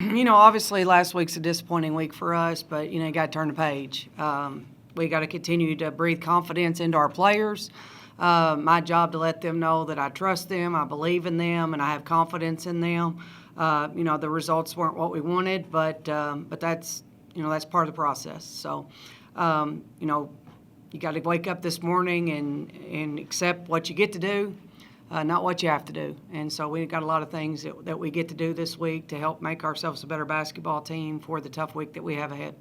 Obviously last week's a disappointing week for us, but, you got to turn the page. We got to continue to breathe confidence into our players. My job to let them know that I trust them, I believe in them, and I have confidence in them. The results weren't what we wanted, but that's, that's part of the process. So, you got to wake up this morning and accept what you get to do, not what you have to do. And so we've got a lot of things that we get to do this week to help make ourselves a better basketball team for the tough week that we have ahead.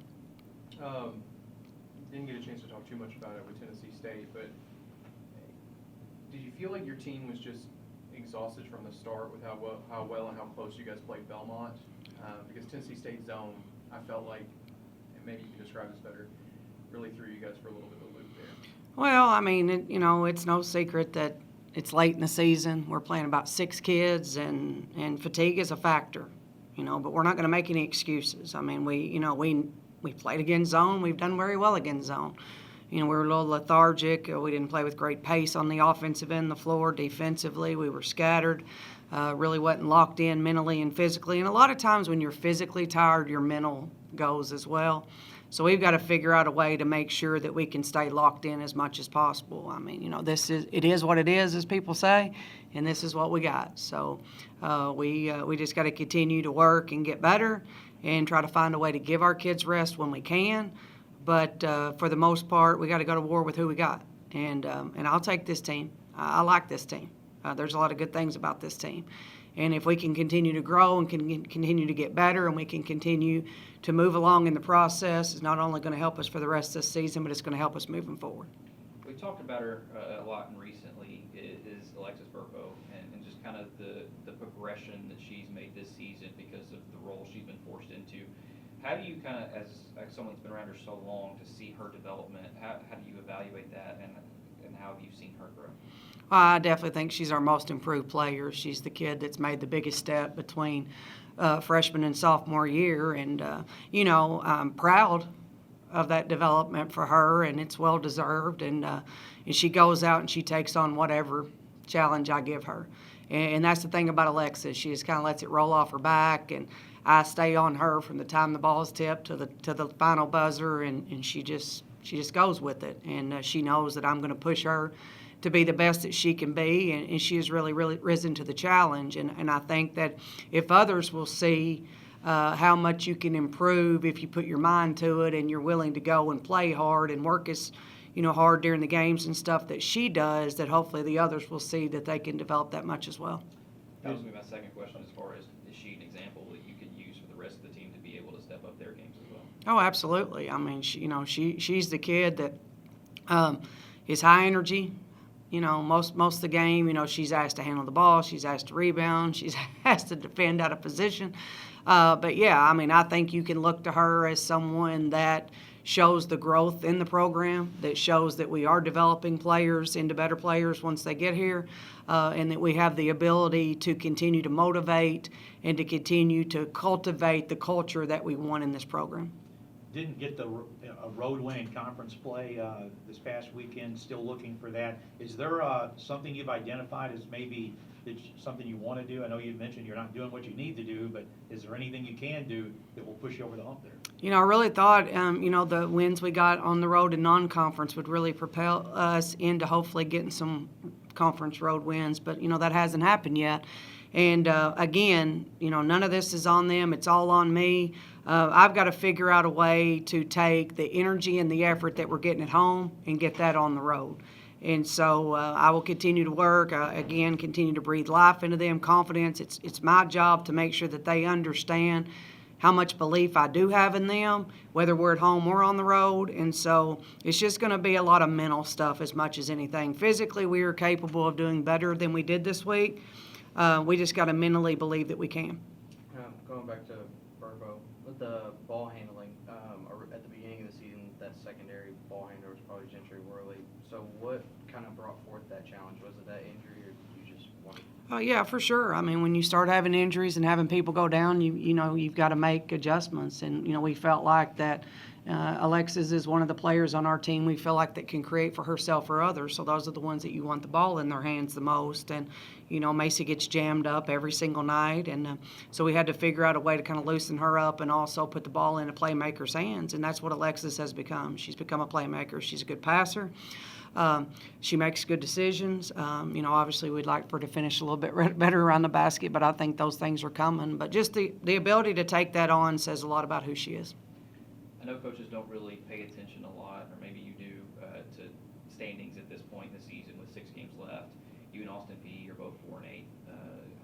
Didn't get a chance to talk too much about it with Tennessee State, but did you feel like your team was just exhausted from the start with how well and how close you guys played Belmont? Because Tennessee State zone, I felt like, and maybe you can describe this better, really threw you guys for a little bit of a loop there. Well, I mean, it's no secret that it's late in the season. We're playing about 6 kids, and fatigue is a factor, but we're not going to make any excuses. I mean, we played against zone. We've done very well against zone. We were a little lethargic. We didn't play with great pace on the offensive end of the floor. Defensively, we were scattered. Really wasn't locked in mentally and physically. And a lot of times when you're physically tired, your mental goes as well. So we've got to figure out a way to make sure that we can stay locked in as much as possible. I mean, it is what it is, as people say, and this is what we got. So we just got to continue to work and get better and try to find a way to give our kids rest when we can. But for the most part, we got to go to war with who we got. And I'll take this team. I like this team. There's a lot of good things about this team. And if we can continue to grow and can continue to get better and we can continue to move along in the process, it's not only going to help us for the rest of the season, but it's going to help us moving forward. We talked about her a lot recently, is Alexis Burpo, and just kind of the progression that she's made this season because of the role she's been forced into. How do you kind of, as someone that's been around her so long, to see her development, how do you evaluate that, and how have you seen her grow? I definitely think she's our most improved player. She's the kid that's made the biggest step between freshman and sophomore year. And, I'm proud of that development for her, and it's well-deserved. And she goes out and she takes on whatever challenge I give her. And that's the thing about Alexis. She just kind of lets it roll off her back, and I stay on her from the time the ball's tipped to the final buzzer, and she just goes with it. And she knows that I'm going to push her to be the best that she can be, and she has really, really risen to the challenge. And I think that if others will see how much you can improve if you put your mind to it and you're willing to go and play hard and work as hard during the games and stuff that she does, that hopefully the others will see that they can develop that much as well. That was going to be my second question, as far as, is she an example that you could use for the rest of the team to be able to step up their games as well? Oh, absolutely. I mean, she's the kid that is high energy. Most of the game, she's asked to handle the ball, she's asked to rebound, she's asked to defend out of position. But yeah, I mean, I think you can look to her as someone that shows the growth in the program, that shows that we are developing players into better players once they get here, and that we have the ability to continue to motivate and to continue to cultivate the culture that we want in this program. Didn't get a road win in conference play this past weekend, still looking for that. Is there something you've identified as maybe something you want to do? I know you mentioned you're not doing what you need to do, but is there anything you can do that will push you over the hump there? I really thought, the wins we got on the road in non-conference would really propel us into hopefully getting some conference road wins, but, that hasn't happened yet. And, again, none of this is on them. It's all on me. I've got to figure out a way to take the energy and the effort that we're getting at home and get that on the road. And so I will continue to work, again, continue to breathe life into them, confidence. It's my job to make sure that they understand how much belief I do have in them, whether we're at home or on the road. And so it's just going to be a lot of mental stuff as much as anything. Physically, we are capable of doing better than we did this week. We just got to mentally believe that we can. Going back to Burbo, with the ball handling, at the beginning of the season, that secondary ball handler was probably Gentry Worley. So what kind of brought forth that challenge? Was it that injury, or did you just want? Oh yeah, for sure. I mean, when you start having injuries and having people go down, you've got to make adjustments, and we felt like that Alexis is one of the players on our team we feel like that can create for herself or others. So those are the ones that you want the ball in their hands the most. And, you know, Macy gets jammed up every single night. And so we had to figure out a way to kind of loosen her up and also put the ball in a playmaker's hands. And that's what Alexis has become. She's become a playmaker. She's a good passer. She makes good decisions. You know, obviously we'd like for her to finish a little bit better around the basket, but I think those things are coming. But just the ability to take that on says a lot about who she is. I know coaches don't really pay attention a lot, or maybe you do, to standings at this point in the season with 6 games left. You and Austin Peay are both 4-8.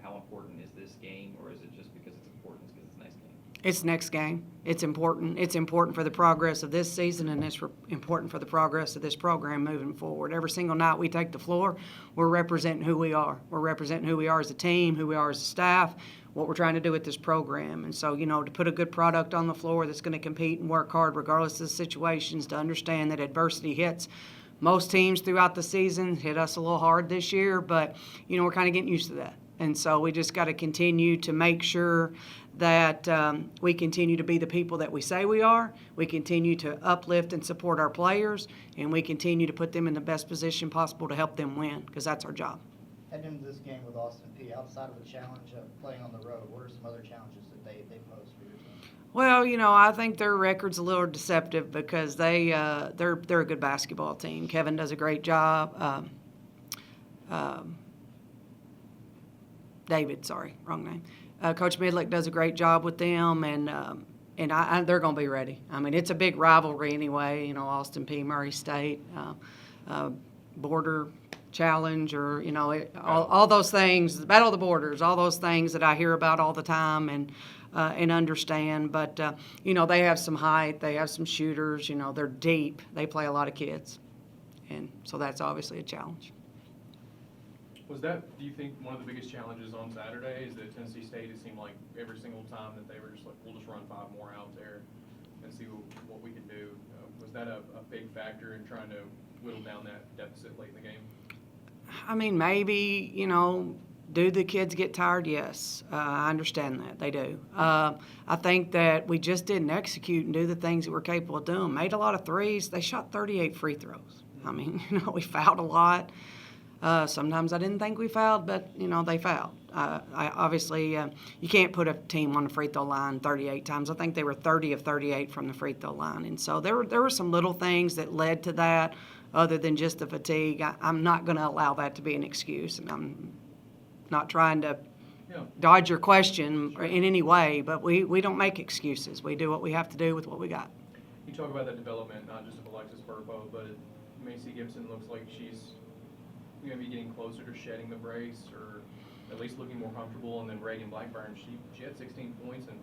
How important is this game, or is it just because it's important because it's a nice game? It's next game. It's important. It's important for the progress of this season, and it's important for the progress of this program moving forward. Every single night we take the floor, we're representing who we are. We're representing who we are as a team, who we are as a staff, what we're trying to do with this program. And so, you know, to put a good product on the floor that's going to compete and work hard regardless of the situations, to understand that adversity hits most teams throughout the season, hit us a little hard this year, but, you know, we're kind of getting used to that. And so we just got to continue to make sure that we continue to be the people that we say we are. We continue to uplift and support our players, and we continue to put them in the best position possible to help them win, because that's our job. Heading into this game with Austin Peay, outside of the challenge of playing on the road, what are some other challenges that they pose for your team? Well, you know, I think their record's a little deceptive because they're a good basketball team. Kevin does a great job. David, sorry, wrong name. Coach Midlick does a great job with them, and they're going to be ready. I mean, it's a big rivalry anyway. You know, Austin Peay, Murray State, border challenge, or you know, all those things, the Battle of the Borders, all those things that I hear about all the time and understand. But you know, they have some height, they have some shooters. You know, they're deep. They play a lot of kids, and so that's obviously a challenge. Was that, do you think, one of the biggest challenges on Saturday is that Tennessee State, it seemed like every single time that they were just like, we'll just run 5 more out there and see what we can do. Was that a big factor in trying to whittle down that deficit late in the game? I mean, maybe, you know, do the kids get tired? Yes. I understand that. They do. I think that we just didn't execute and do the things that we're capable of doing. Made a lot of threes. They shot 38 free throws. I mean, you know, we fouled a lot. Sometimes I didn't think we fouled, but, you know, they fouled. Obviously, you can't put a team on the free throw line 38 times. I think they were 30 of 38 from the free throw line. And so there were some little things that led to that other than just the fatigue. I'm not going to allow that to be an excuse, and I'm not trying to dodge your question in any way, but we don't make excuses. We do what we have to do with what we got. You talk about that development, not just of Alexis Burpo, but Macy Gibson looks like she's going to be getting closer to shedding the brace, or at least looking more comfortable. And then Reagan Blackburn, she had 16 points and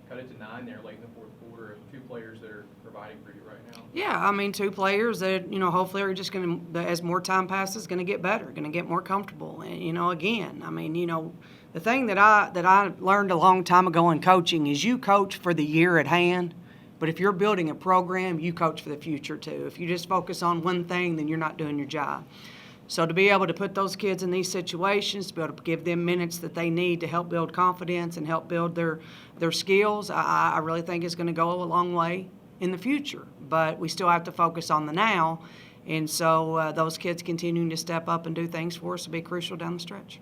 cut it to 9 there late in the fourth quarter. 2 players that are providing for you right now. Yeah, I mean, 2 players that, you know, hopefully are just going to, as more time passes, going to get better, going to get more comfortable. And, you know, again, I mean, you know, the thing that I learned a long time ago in coaching is you coach for the year at hand, but if you're building a program, you coach for the future too. If you just focus on one thing, then you're not doing your job. So to be able to put those kids in these situations, to be able to give them minutes that they need to help build confidence and help build their skills, I really think is going to go a long way in the future. But we still have to focus on the now. And so those kids continuing to step up and do things for us will be crucial down the stretch.